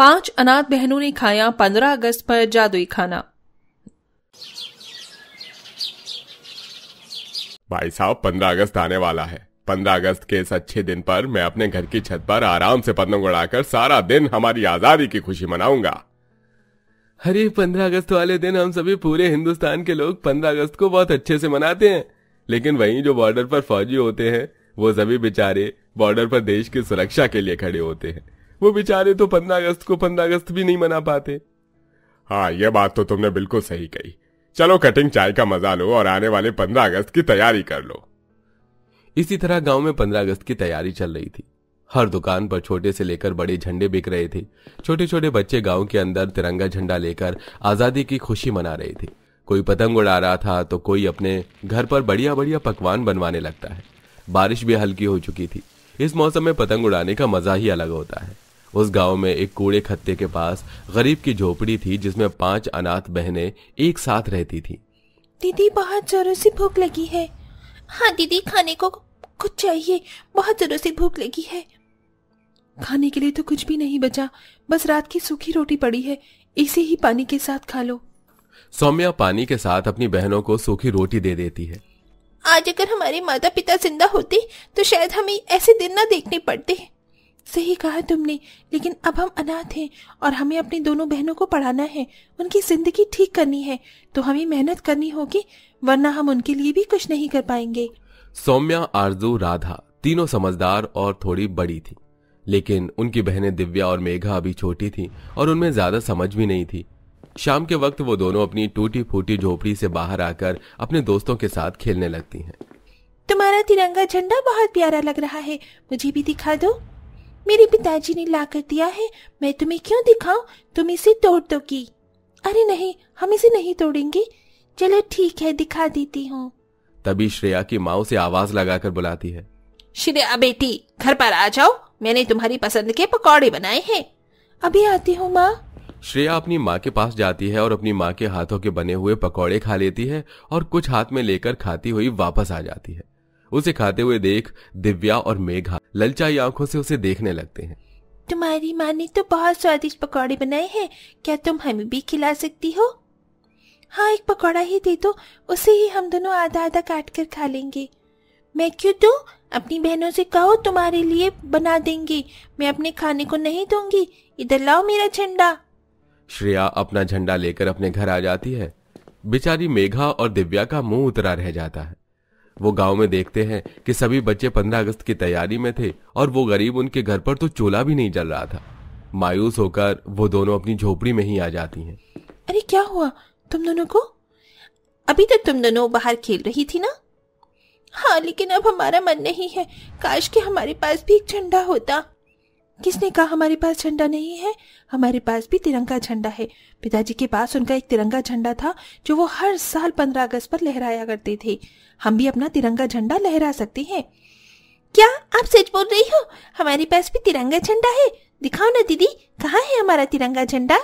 5 अनाथ बहनों ने खाया 15 अगस्त पर जादुई खाना। भाई साहब, 15 अगस्त आने वाला है। 15 अगस्त के इस अच्छे दिन पर मैं अपने घर की छत पर आराम से पतंग उड़ाकर सारा दिन हमारी आजादी की खुशी मनाऊंगा। अरे 15 अगस्त वाले दिन हम सभी पूरे हिंदुस्तान के लोग 15 अगस्त को बहुत अच्छे से मनाते हैं, लेकिन वहीं जो बॉर्डर पर फौजी होते हैं वो सभी बेचारे बॉर्डर पर देश की सुरक्षा के लिए खड़े होते हैं। वो बेचारे तो 15 अगस्त को 15 अगस्त भी नहीं मना पाते। हाँ, ये बात तो तुमने बिल्कुल सही कही। चलो कटिंग चाय का मजा लो और आने वाले 15 अगस्त की तैयारी कर लो। इसी तरह गांव में 15 अगस्त की तैयारी चल रही थी। हर दुकान पर छोटे से लेकर बड़े झंडे बिक रहे थे। छोटे छोटे बच्चे गांव के अंदर तिरंगा झंडा लेकर आजादी की खुशी मना रहे थे। कोई पतंग उड़ा रहा था तो कोई अपने घर पर बढ़िया बढ़िया पकवान बनवाने लगता है। बारिश भी हल्की हो चुकी थी। इस मौसम में पतंग उड़ाने का मजा ही अलग होता है। उस गांव में एक कूड़े खत्ते के पास गरीब की झोपड़ी थी जिसमें 5 अनाथ बहनें एक साथ रहती थी। दीदी, बहुत जोरों से भूख लगी है। हाँ दीदी, खाने को कुछ चाहिए, बहुत जोरों से भूख लगी है। खाने के लिए तो कुछ भी नहीं बचा, बस रात की सूखी रोटी पड़ी है, इसे ही पानी के साथ खा लो। सौम्या पानी के साथ अपनी बहनों को सूखी रोटी दे देती है। आज अगर हमारे माता पिता जिंदा होते तो शायद हमें ऐसे दिन ना देखने पड़ते। सही कहा तुमने, लेकिन अब हम अनाथ हैं और हमें अपनी दोनों बहनों को पढ़ाना है, उनकी जिंदगी ठीक करनी है, तो हमें मेहनत करनी होगी, वरना हम उनके लिए भी कुछ नहीं कर पाएंगे। सौम्या, आरजू, राधा तीनों समझदार और थोड़ी बड़ी थी, लेकिन उनकी बहनें दिव्या और मेघा अभी छोटी थी और उनमें ज्यादा समझ भी नहीं थी। शाम के वक्त वो दोनों अपनी टूटी फूटी झोपड़ी से बाहर आकर अपने दोस्तों के साथ खेलने लगती हैं। तुम्हारा तिरंगा झंडा बहुत प्यारा लग रहा है, मुझे भी दिखा दो। मेरे पिताजी ने ला कर दिया है, मैं तुम्हें क्यों दिखाऊं, तुम इसे तोड़ दोगी। अरे नहीं, हम इसे नहीं तोड़ेंगे। चलो ठीक है, दिखा देती हूँ। तभी श्रेया की माँ उसे आवाज लगाकर बुलाती है। श्रेया बेटी, घर पर आ जाओ, मैंने तुम्हारी पसंद के पकौड़े बनाए हैं। अभी आती हूँ माँ। श्रेया अपनी माँ के पास जाती है और अपनी माँ के हाथों के बने हुए पकौड़े खा लेती है और कुछ हाथ में लेकर खाती हुई वापस आ जाती है। उसे खाते हुए देख दिव्या और मेघा ललचाई आंखों से उसे देखने लगते हैं। तुम्हारी माँ ने तो बहुत स्वादिष्ट पकौड़े बनाए हैं, क्या तुम हमें भी खिला सकती हो? हाँ, एक पकौड़ा ही दे दो, उसे ही हम दोनों आधा आधा काट कर खा लेंगे। मैं क्यों दूं? अपनी बहनों से कहो, तुम्हारे लिए बना देंगी, मैं अपने खाने को नहीं दूंगी। इधर लाओ मेरा झंडा। श्रेया अपना झंडा लेकर अपने घर आ जाती है। बेचारी मेघा और दिव्या का मुंह उतरा रह जाता है। वो गांव में देखते हैं कि सभी बच्चे 15 अगस्त की तैयारी में थे और वो गरीब उनके घर पर तो चूल्हा भी नहीं जल रहा था। मायूस होकर वो दोनों अपनी झोपड़ी में ही आ जाती हैं। अरे क्या हुआ तुम दोनों को? अभी तक तुम दोनों बाहर खेल रही थी ना? हाँ, लेकिन अब हमारा मन नहीं है, काश कि हमारे पास भी एक झंडा होता। किसने कहा हमारे पास झंडा नहीं है? हमारे पास भी तिरंगा झंडा है। पिताजी के पास उनका एक तिरंगा झंडा था जो वो हर साल 15 अगस्त पर लहराया करते थे। हम भी अपना तिरंगा झंडा लहरा सकते हैं। क्या आप सच बोल रही हो? हमारे पास भी तिरंगा झंडा है, दिखाओ ना दीदी, कहाँ है हमारा तिरंगा झंडा?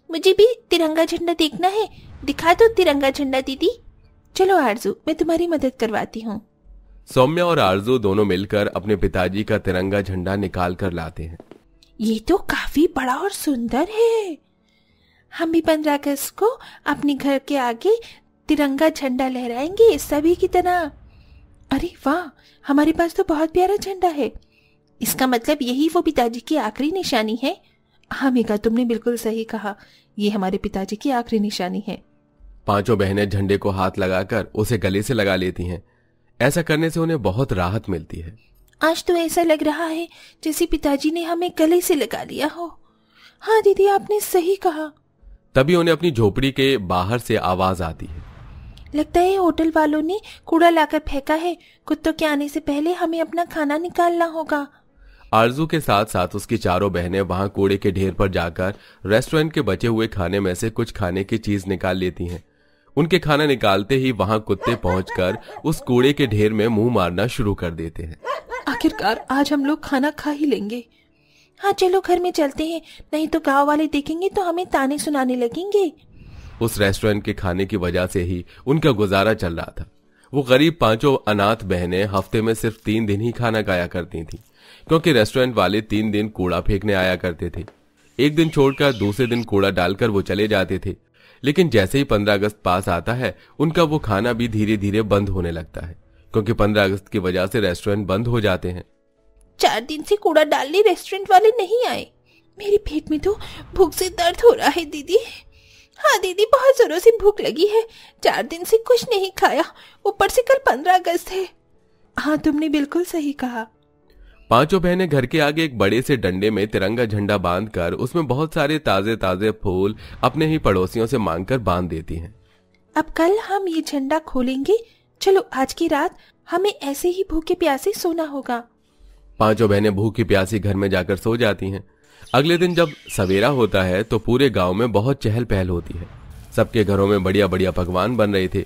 मुझे भी तिरंगा झंडा देखना है, दिखा दो तिरंगा झंडा दीदी। चलो आरजू, मैं तुम्हारी मदद करवाती हूँ। सौम्या और आरजू दोनों मिलकर अपने पिताजी का तिरंगा झंडा निकाल कर लाते हैं। ये तो काफी बड़ा और सुंदर है। हम भी 15 अगस्त को अपने घर के आगे तिरंगा झंडा लहराएंगे सभी की तरह। अरे वाह, हमारे पास तो बहुत प्यारा झंडा है। इसका मतलब यही वो पिताजी की आखिरी निशानी है? हाँ मेघा, तुमने बिल्कुल सही कहा, ये हमारे पिताजी की आखिरी निशानी है। पांचों बहनें झंडे को हाथ लगाकर उसे गले से लगा लेती हैं। ऐसा करने से उन्हें बहुत राहत मिलती है। आज तो ऐसा लग रहा है जैसे पिताजी ने हमें गले से लगा लिया हो। हाँ दीदी, आपने सही कहा। तभी उन्हें अपनी झोपड़ी के बाहर से आवाज आती है। लगता है होटल वालों ने कूड़ा लाकर फेंका है, कुत्तों के आने से पहले हमें अपना खाना निकालना होगा। आरजू के साथ साथ उसकी चारों बहनें वहां कूड़े के ढेर पर जाकर रेस्टोरेंट के बचे हुए खाने में से कुछ खाने की चीज निकाल लेती हैं। उनके खाना निकालते ही वहां कुत्ते पहुंचकर उस कूड़े के ढेर में मुंह मारना शुरू कर देते हैं। आखिरकार आज हम लोग खाना खा ही लेंगे। हाँ चलो घर में चलते हैं, नहीं तो गांव वाले देखेंगे तो हमें ताने सुनाने लगेंगे। उस रेस्टोरेंट के खाने की वजह से ही उनका गुजारा चल रहा था। वो गरीब पांचों अनाथ बहनें हफ्ते में सिर्फ 3 दिन ही खाना खाया करती थीं, क्योंकि रेस्टोरेंट वाले 3 दिन कूड़ा फेंकने आया करते थे। एक दिन छोड़कर दूसरे दिन कूड़ा डालकर वो चले जाते थे, लेकिन जैसे ही 15 अगस्त पास आता है उनका वो खाना भी धीरे धीरे बंद होने लगता है, क्योंकि 15 अगस्त की वजह से रेस्टोरेंट बंद हो जाते हैं। 4 दिन से कूड़ा डालने रेस्टोरेंट वाले नहीं आए। मेरे पेट में तो भूख से दर्द हो रहा है दीदी। हाँ दीदी, बहुत जोरों से भूख लगी है। 4 दिन से कुछ नहीं खाया, ऊपर से कल 15 अगस्त है। हाँ, तुमने बिल्कुल सही कहा। पांचों बहनें घर के आगे एक बड़े से डंडे में तिरंगा झंडा बांधकर उसमें बहुत सारे ताजे ताजे फूल अपने ही पड़ोसियों से मांगकर बांध देती हैं। अब कल हम ये झंडा खोलेंगे। चलो आज की रात हमें ऐसे ही भूखे प्यासे सोना होगा। पांचों बहनें भूखी प्यासी घर में जाकर सो जाती हैं। अगले दिन जब सवेरा होता है तो पूरे गांव में बहुत चहल पहल होती है। सबके घरों में बढ़िया बढ़िया पकवान बन रहे थे।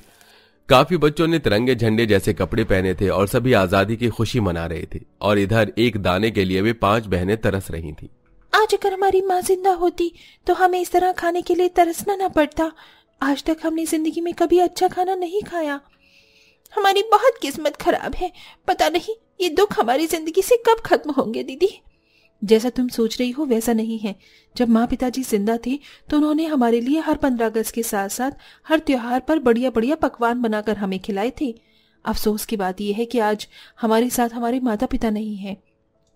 काफी बच्चों ने तिरंगे झंडे जैसे कपड़े पहने थे और सभी आजादी की खुशी मना रहे थे। और इधर एक दाने के लिए वे 5 बहनें तरस रही थीं। आज अगर हमारी माँ जिंदा होती तो हमें इस तरह खाने के लिए तरसना ना पड़ता। आज तक हमने जिंदगी में कभी अच्छा खाना नहीं खाया। हमारी बहुत किस्मत खराब है। पता नहीं ये दुख हमारी जिंदगी से कब खत्म होंगे दीदी। जैसा तुम सोच रही हो वैसा नहीं है। जब माँ पिताजी जिंदा थे तो उन्होंने हमारे लिए हर 15 अगस्त के साथ साथ हर त्योहार पर बढ़िया बढ़िया पकवान बनाकर हमें खिलाए थे। अफसोस की बात यह है कि आज हमारे साथ हमारे माता पिता नहीं है।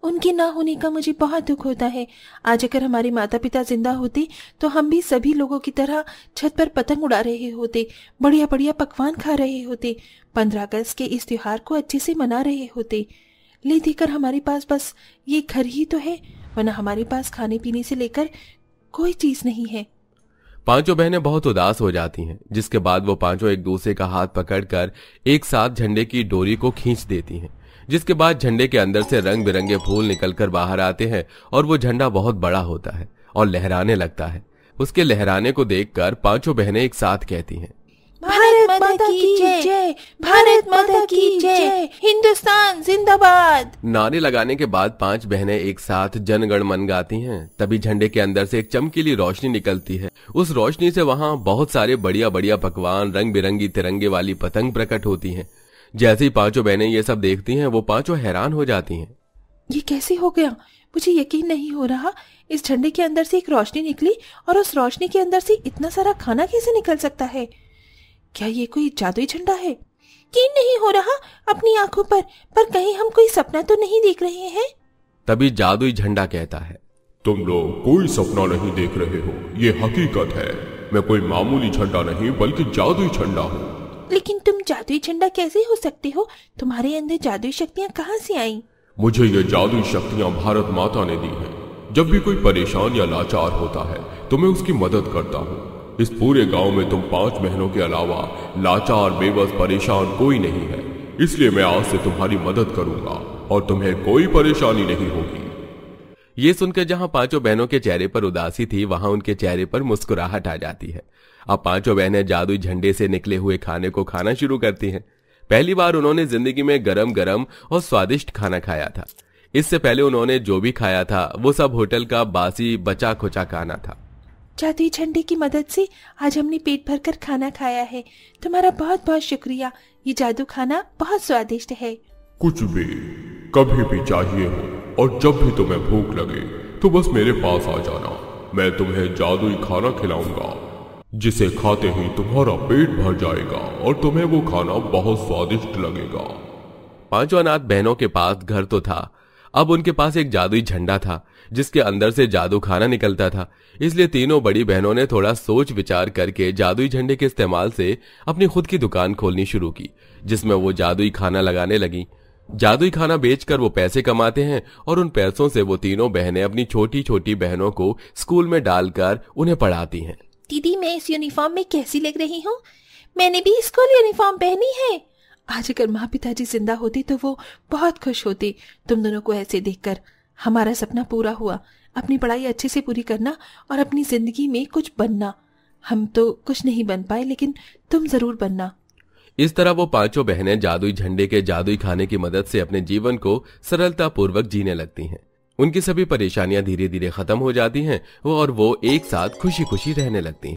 उनके ना होने का मुझे बहुत दुख होता है। आज अगर हमारे माता पिता जिंदा होते तो हम भी सभी लोगों की तरह छत पर पतंग उड़ा रहे होते, बढ़िया बढ़िया पकवान खा रहे होते, 15 अगस्त के इस त्योहार को अच्छे से मना रहे होते। ले देकर हमारे पास बस ये घर ही तो है, वरना हमारे पास खाने पीने से लेकर कोई चीज नहीं है। पांचों बहनें बहुत उदास हो जाती हैं, जिसके बाद वो पांचों एक दूसरे का हाथ पकड़कर एक साथ झंडे की डोरी को खींच देती हैं। जिसके बाद झंडे के अंदर से रंग बिरंगे फूल निकलकर बाहर आते हैं और वो झंडा बहुत बड़ा होता है और लहराने लगता है। उसके लहराने को देखकर पांचों बहनें एक साथ कहती हैं, भारत माता की जय, भारत माता की जय, हिंदुस्तान जिंदाबाद। नारे लगाने के बाद 5 बहनें एक साथ जन गण मन गाती हैं। तभी झंडे के अंदर से एक चमकीली रोशनी निकलती है। उस रोशनी से वहां बहुत सारे बढ़िया बढ़िया पकवान, रंग बिरंगी तिरंगे वाली पतंग प्रकट होती हैं। जैसे ही पांचों बहनें ये सब देखती हैं वो पांचों हैरान हो जाती हैं। ये कैसे हो गया? मुझे यकीन नहीं हो रहा। इस झंडे के अंदर से एक रोशनी निकली और उस रोशनी के अंदर से इतना सारा खाना कैसे निकल सकता है? क्या ये कोई जादुई झंडा है? यकीन नहीं हो रहा अपनी आंखों पर कहीं हम कोई सपना तो नहीं देख रहे हैं? तभी जादुई झंडा कहता है, तुम लोग कोई सपना नहीं देख रहे हो, ये हकीकत है। मैं कोई मामूली झंडा नहीं बल्कि जादुई झंडा हूँ। लेकिन तुम जादुई झंडा कैसे हो सकते हो? तुम्हारे अंदर जादुई शक्तियाँ कहाँ से आईं? मुझे ये जादुई शक्तियाँ भारत माता ने दी हैं। जब भी कोई परेशान या लाचार होता है तो मैं उसकी मदद करता हूँ। इस पूरे गांव में तुम 5 बहनों के अलावा लाचार, बेबस, परेशान कोई नहीं है। इसलिए मैं आज से तुम्हारी मदद करूंगा और तुम्हें कोई परेशानी नहीं होगी। ये सुनकर जहां पांचों बहनों के चेहरे पर उदासी थी वहां उनके चेहरे पर मुस्कुराहट आ जाती है। अब पांचों बहनें जादुई झंडे से निकले हुए खाने को खाना शुरू करती हैं। पहली बार उन्होंने जिंदगी में गरम गरम और स्वादिष्ट खाना खाया था। इससे पहले उन्होंने जो भी खाया था वो सब होटल का बासी बचा खुचा खाना था। जादुई झंडे की मदद से आज हमने पेट भरकर खाना खाया है। तुम्हारा बहुत बहुत शुक्रिया। ये जादू खाना बहुत स्वादिष्ट है। कुछ भी कभी भी चाहिए हो और जब भी तुम्हें भूख लगे तो बस मेरे पास आ जाना। मैं तुम्हें जादुई खाना खिलाऊंगा जिसे खाते ही तुम्हारा पेट भर जाएगा और तुम्हें वो खाना बहुत स्वादिष्ट लगेगा। पांचों अनाथ बहनों के पास घर तो था, अब उनके पास एक जादुई झंडा था जिसके अंदर से जादू खाना निकलता था। इसलिए तीनों बड़ी बहनों ने थोड़ा सोच विचार करके जादुई झंडे के इस्तेमाल से अपनी खुद की दुकान खोलनी शुरू की, जिसमें वो जादुई खाना लगाने लगी। जादुई खाना बेचकर वो पैसे कमाते हैं और उन पैसों से वो तीनों बहनें अपनी छोटी छोटी बहनों को स्कूल में डालकर उन्हें पढ़ाती हैं। दीदी, मैं इस यूनिफॉर्म में कैसी लग रही हूँ? मैंने भी स्कूल यूनिफॉर्म पहनी है। आज अगर माँ पिताजी जिंदा होते तो वो बहुत खुश होते। तुम दोनों को ऐसे देखकर हमारा सपना पूरा हुआ। अपनी पढ़ाई अच्छे से पूरी करना और अपनी जिंदगी में कुछ बनना। हम तो कुछ नहीं बन पाए लेकिन तुम जरूर बनना। इस तरह वो पांचों बहनें जादुई झंडे के जादुई खाने की मदद से अपने जीवन को सरलता पूर्वक जीने लगती हैं। उनकी सभी परेशानियां धीरे धीरे खत्म हो जाती हैं और वो एक साथ खुशी खुशी रहने लगती हैं।